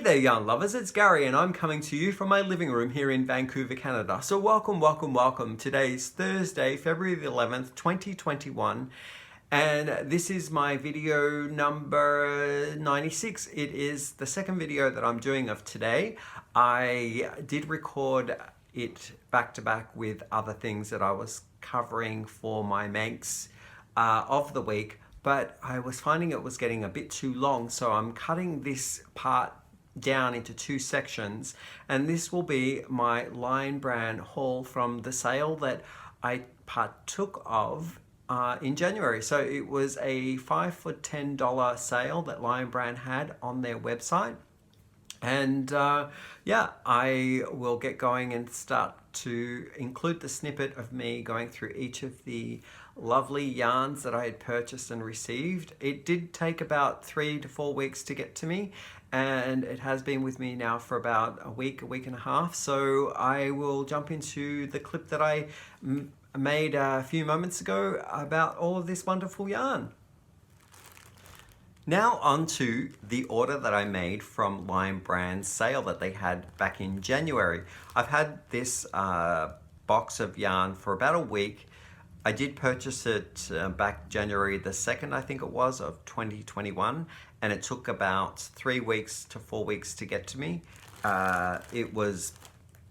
there, yarn lovers, it's Gary and I'm coming to you from my living room here in Vancouver, Canada. So welcome. Today's Thursday, February the 11th, 2021, and this is my video number 96. It is the second video that I'm doing of today. I did record it back to back with other things that I was covering for my makes of the week, but I was finding it was getting a bit too long, so I'm cutting this part down into two sections, and this will be my Lion Brand haul from the sale that I partook of in January. So it was a 5 for $10 sale that Lion Brand had on their website. And yeah, I will get going and start to include the snippet of me going through each of the lovely yarns that I had purchased and received. It did take about 3 to 4 weeks to get to me, and it has been with me now for about a week and a half. So I will jump into the clip that I made a few moments ago about all of this wonderful yarn. Now on to the order that I made from Lion Brand's sale that they had back in January. I've had this box of yarn for about a week. I did purchase it back January the 2nd, I think it was, of 2021, and it took about 3 weeks to 4 weeks to get to me. It was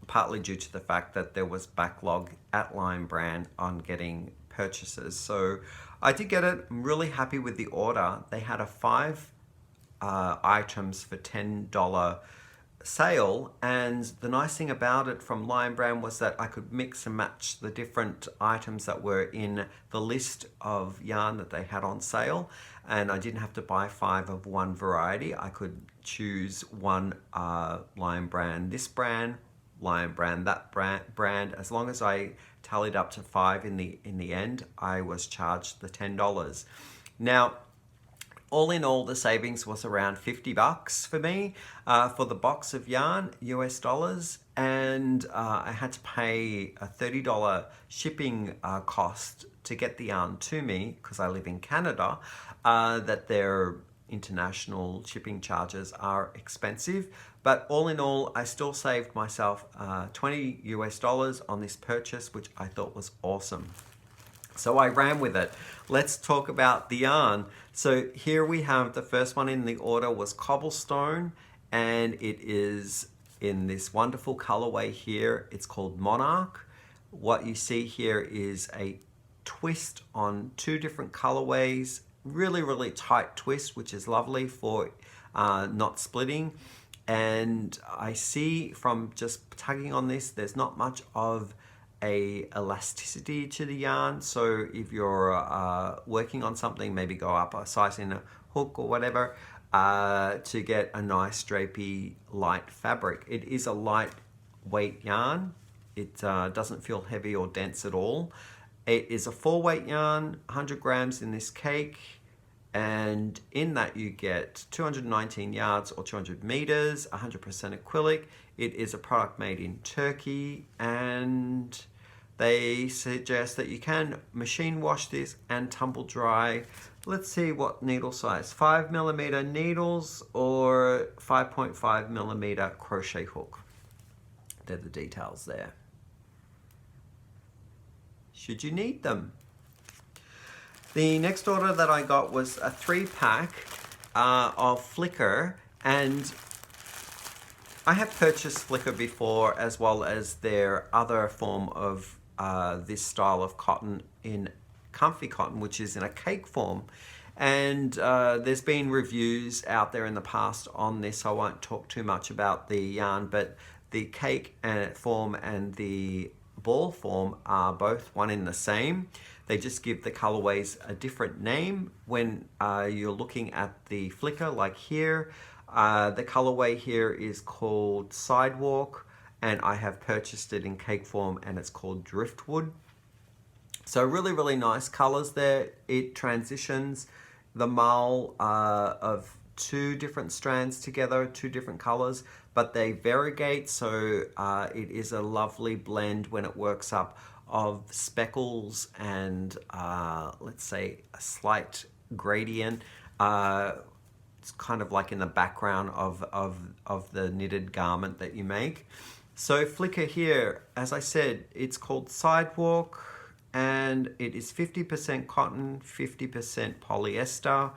partly due to the fact that there was backlog at Lion Brand on getting purchases. So I did get it. I'm really happy with the order. They had a 5 items for $10 sale, and the nice thing about it from Lion Brand was that I could mix and match the different items that were in the list of yarn that they had on sale, and I didn't have to buy 5 of one variety. I could choose one Lion Brand, this brand, Lion Brand, that brand. As long as I tallied up to 5 in the end, I was charged the $10. Now, all in all, the savings was around $50 for me for the box of yarn, US dollars, and I had to pay a $30 shipping cost to get the yarn to me because I live in Canada, that their international shipping charges are expensive. But all in all, I still saved myself $20 US on this purchase, which I thought was awesome. So I ran with it. Let's talk about the yarn. So here we have the first one in the order was Cobblestone, and it is in this wonderful colorway here. It's called Monarch. What you see here is a twist on 2 different colorways. Really tight twist, which is lovely for not splitting. And I see from just tugging on this, there's not much of a elasticity to the yarn. So if you're working on something, maybe go up a size in a hook or whatever to get a nice drapey light fabric. It is a lightweight yarn. It doesn't feel heavy or dense at all. It is a 4-weight yarn, 100 grams in this cake, and in that you get 219 yards or 200 meters, 100% acrylic. It is a product made in Turkey, and they suggest that you can machine wash this and tumble dry. Let's see what needle size, 5mm needles or 5.5mm crochet hook. They're the details there, should you need them. The next order that I got was a 3-pack of Flicker, and I have purchased Flicker before, as well as their other form of this style of cotton in comfy cotton, which is in a cake form. And there's been reviews out there in the past on this, so I won't talk too much about the yarn, but the cake form and the ball form are both one in the same. They just give the colorways a different name when you're looking at the Flicker, like here. The colorway here is called Sidewalk, and I have purchased it in cake form, and it's called Driftwood. So really nice colors there. It transitions the mull of 2 different strands together, 2 different colors, but they variegate, so it is a lovely blend when it works up of speckles and let's say a slight gradient it's kind of like in the background of the knitted garment that you make. So flicker here, as I said, it's called Sidewalk, and it is 50% cotton, 50% polyester.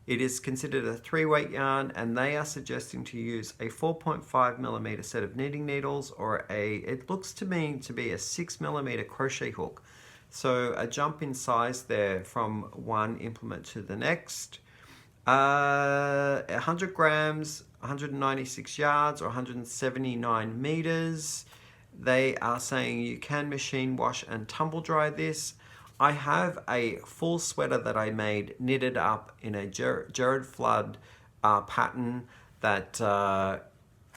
It is considered a 3-weight yarn, and they are suggesting to use a 4.5mm set of knitting needles, or it looks to me to be a 6mm crochet hook. So a jump in size there from one implement to the next. 100 grams, 196 yards, or 179 meters. They are saying you can machine wash and tumble dry this. I have a full sweater that I made knitted up in a Jared Flood pattern that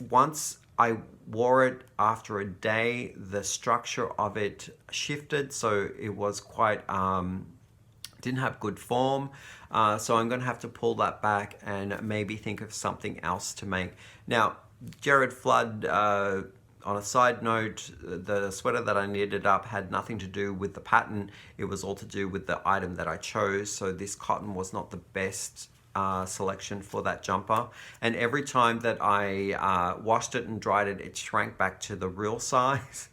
once I wore it after a day, the structure of it shifted, so it was quite didn't have good form. So I'm going to have to pull that back and maybe think of something else to make. Now, Jared Flood, on a side note, the sweater that I knitted up had nothing to do with the pattern. It was all to do with the item that I chose. So this cotton was not the best selection for that jumper. And every time that I washed it and dried it, it shrank back to the real size.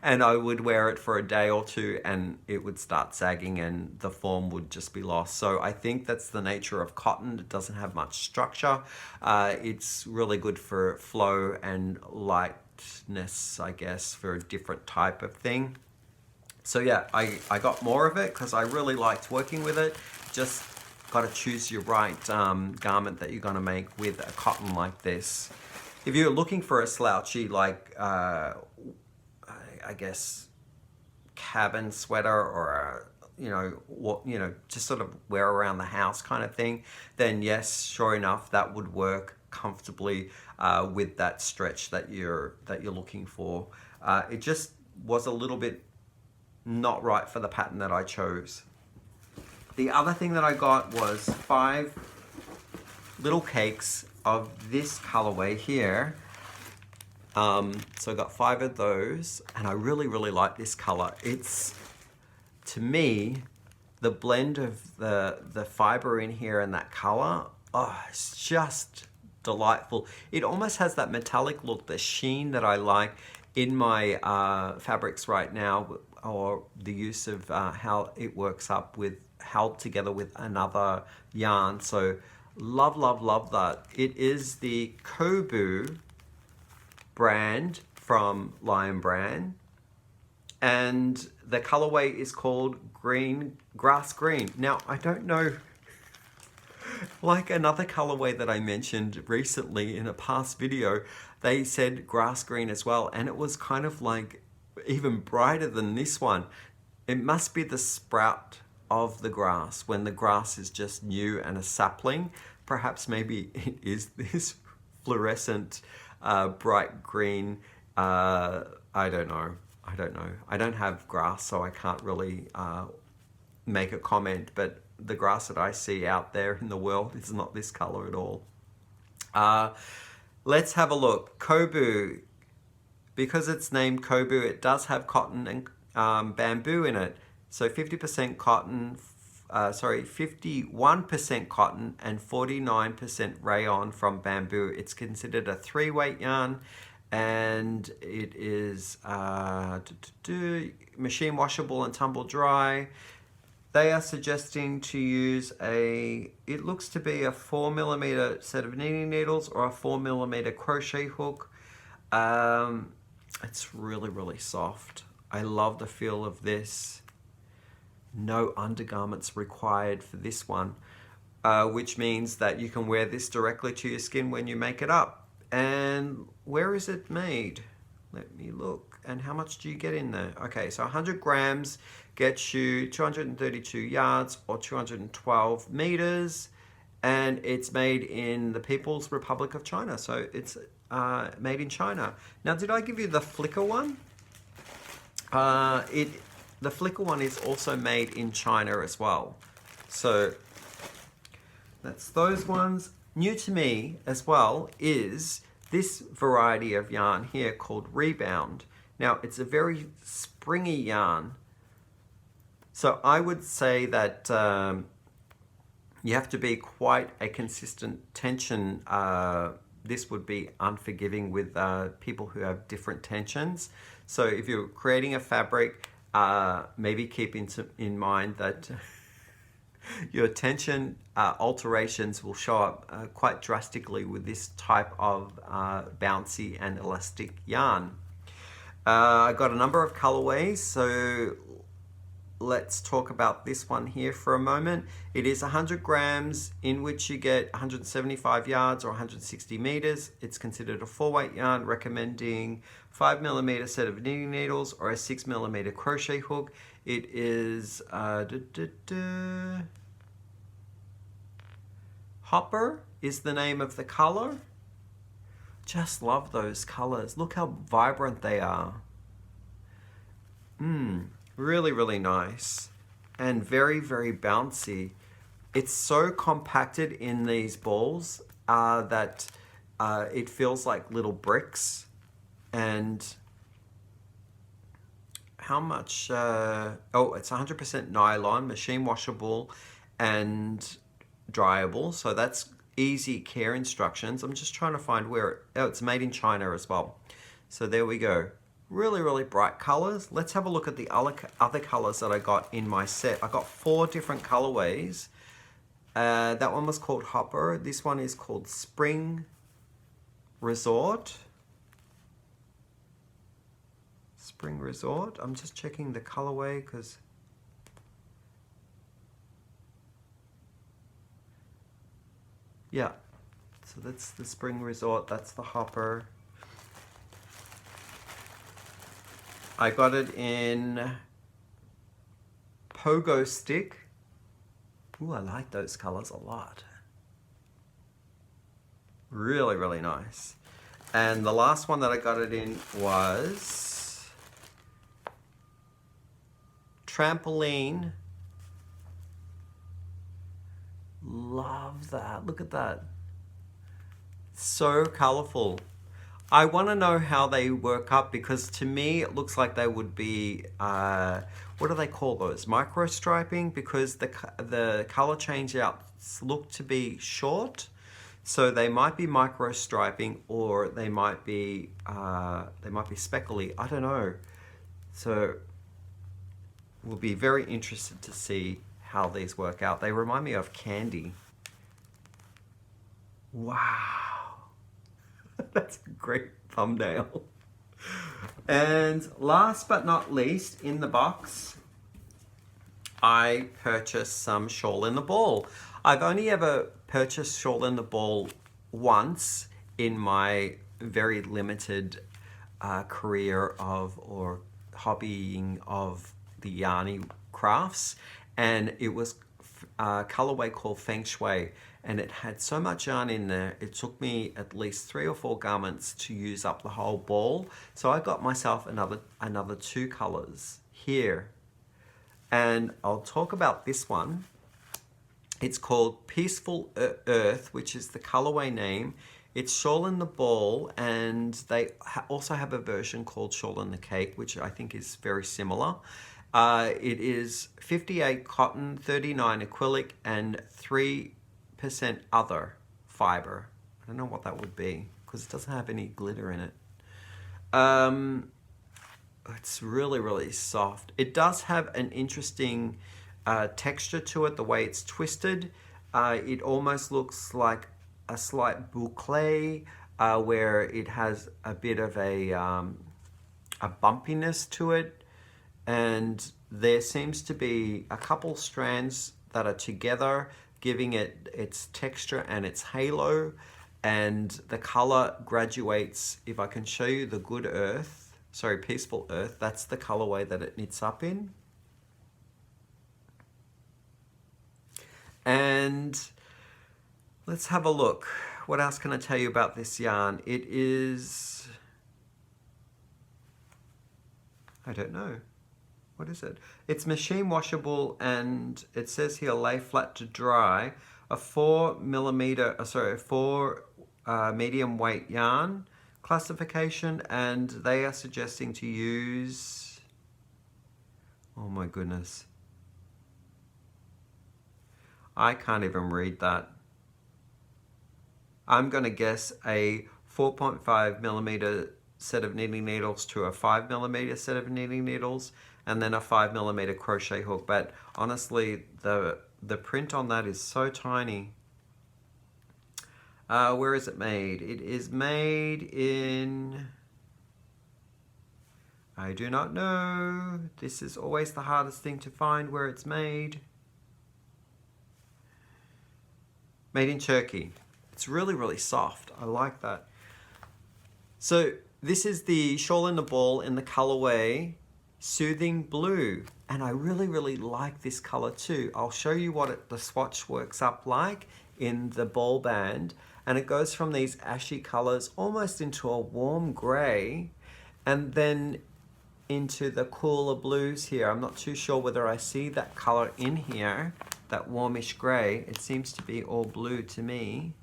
And I would wear it for a day or two and it would start sagging and the form would just be lost. So I think that's the nature of cotton. It doesn't have much structure. It's really good for flow and lightness, I guess, for a different type of thing. So yeah, I got more of it because I really liked working with it. Just got to choose your right garment that you're going to make with a cotton like this. If you're looking for a slouchy, like I guess cabin sweater, or just sort of wear around the house kind of thing, then yes, sure enough, that would work comfortably with that stretch that you're looking for. It just was a little bit not right for the pattern that I chose. The other thing that I got was 5 little cakes of this colorway here. So I got 5 of those, and I really like this color. It's, to me, the blend of the fiber in here and that color, it's just delightful. It almost has that metallic look, the sheen that I like in my fabrics right now, or the use of how it works up with, held together with another yarn. So love that. It is the Kobu brand from Lion Brand, and the colorway is called grass green. Now, I don't know, like another colorway that I mentioned recently in a past video, they said grass green as well, and it was kind of like even brighter than this one. It must be the sprout of the grass when the grass is just new and a sapling. Perhaps maybe it is this fluorescent bright green. I don't know. I don't have grass, so I can't really make a comment, but the grass that I see out there in the world is not this color at all. Let's have a look. Kobu, because it's named Kobu, it does have cotton and bamboo in it. So 50% cotton, 51% cotton and 49% rayon from bamboo. It's considered a 3-weight yarn, and it is machine washable and tumble dry. They are suggesting to use it looks to be a 4mm set of knitting needles or a 4mm crochet hook. It's really soft. I love the feel of this. No undergarments required for this one, which means that you can wear this directly to your skin when you make it up. And where is it made? Let me look. And how much do you get in there? Okay, so 100 grams gets you 232 yards or 212 meters, and it's made in the People's Republic of China. So it's made in China. Now, did I give you the flicker one? The flicker one is also made in China as well. So that's those ones. New to me as well is this variety of yarn here called Rebound. Now, it's a very springy yarn. So I would say that You have to be quite a consistent tension. This would be unforgiving with people who have different tensions. So if you're creating a fabric, maybe keep in mind that your tension alterations will show up quite drastically with this type of bouncy and elastic yarn. I got a number of colorways, so let's talk about this one here for a moment. It is 100 grams, in which you get 175 yards or 160 meters. It's considered a 4-weight yarn, recommending 5mm set of knitting needles or a 6mm crochet hook. It is Hopper is the name of the color. Just love those colors. Look how vibrant they are. Really, really nice. And very, very bouncy. It's so compacted in these balls that it feels like little bricks. And how much? Oh, it's 100% nylon, machine washable and dryable. So that's easy care instructions. I'm just trying to find where, oh, it's made in China as well. So there we go. Really, really bright colors. Let's have a look at the other colors that I got in my set. I got 4 different colorways. That one was called Hopper. This one is called Spring Resort. Spring Resort. I'm just checking the colorway because yeah, so that's the Spring Resort, that's the Hopper. I got it in Pogo Stick. Ooh, I like those colors a lot. Really, really nice. And the last one that I got it in was Trampoline. Love that. Look at that. So colorful. I want to know how they work up, because to me it looks like they would be what do they call those? Micro striping, because the color change outs look to be short. So they might be micro striping, or they might be speckly. I don't know. So we'll be very interested to see how these work out. They remind me of candy. Wow. That's a great thumbnail. And last but not least, in the box, I purchased some Shawl in the Ball. I've only ever purchased Shawl in the Ball once in my very limited career or hobbying of the yarny crafts, and it was a colorway called Feng Shui, and it had so much yarn in there it took me at least 3 or 4 garments to use up the whole ball. So I got myself another 2 colors here, and I'll talk about this one. It's called Peaceful Earth, which is the colorway name. It's Shawl in the Ball, and they also have a version called Shawl in the Cake, which I think is very similar. It is 58 cotton, 39 acrylic, and 3% other fiber. I don't know what that would be because it doesn't have any glitter in it. It's really, really soft. It does have an interesting texture to it, the way it's twisted. It almost looks like a slight boucle, where it has a bit of a bumpiness to it. And there seems to be a couple strands that are together, giving it its texture and its halo. And the color graduates. If I can show you the Peaceful Earth, that's the colorway that it knits up in. And let's have a look. What else can I tell you about this yarn? It is, I don't know. What is it? It's machine washable, and it says here lay flat to dry. A 4 medium weight yarn classification, and they are suggesting to use, oh my goodness, I can't even read that. I'm going to guess a 4.5 millimeter set of knitting needles to a 5 millimeter set of knitting needles, and then a 5 millimeter crochet hook. But honestly, the print on that is so tiny. Where is it made? It is made in... I do not know. This is always the hardest thing to find, where it's made. Made in Turkey. It's really, really soft. I like that. So this is the Shawl in the Ball in the colorway Soothing Blue. And I really, really like this color too. I'll show you what the swatch works up like in the ball band. And it goes from these ashy colors almost into a warm gray, and then into the cooler blues here. I'm not too sure whether I see that color in here, that warmish gray. It seems to be all blue to me.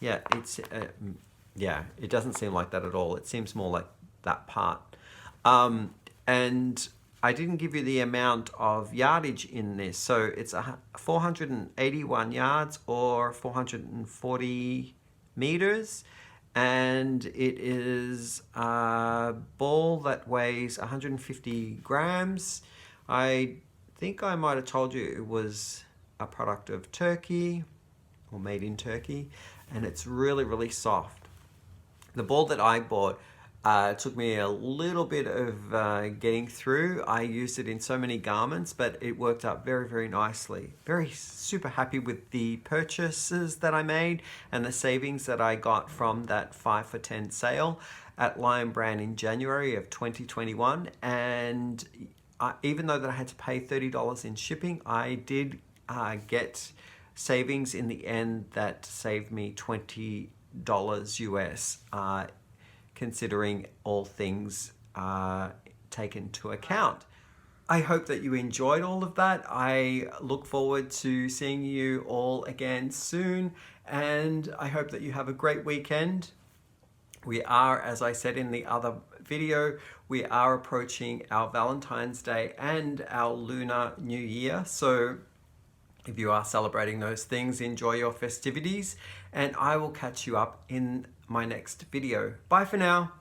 Yeah, it doesn't seem like that at all. It seems more like that part. And I didn't give you the amount of yardage in this. So it's 481 yards or 440 meters. And it is a ball that weighs 150 grams. I think I might have told you it was a product of Turkey, or made in Turkey, and it's really, really soft. The ball that I bought took me a little bit of getting through. I used it in so many garments, but it worked out very, very nicely. Very super happy with the purchases that I made and the savings that I got from that 5 for 10 sale at Lion Brand in January of 2021. And even though that I had to pay $30 in shipping, I did get savings in the end that saved me $20 US, considering all things taken into account. I hope that you enjoyed all of that. I look forward to seeing you all again soon, and I hope that you have a great weekend. We are, as I said in the other video, we are approaching our Valentine's Day and our Lunar New Year. So if you are celebrating those things, enjoy your festivities, and I will catch you up in my next video. Bye for now.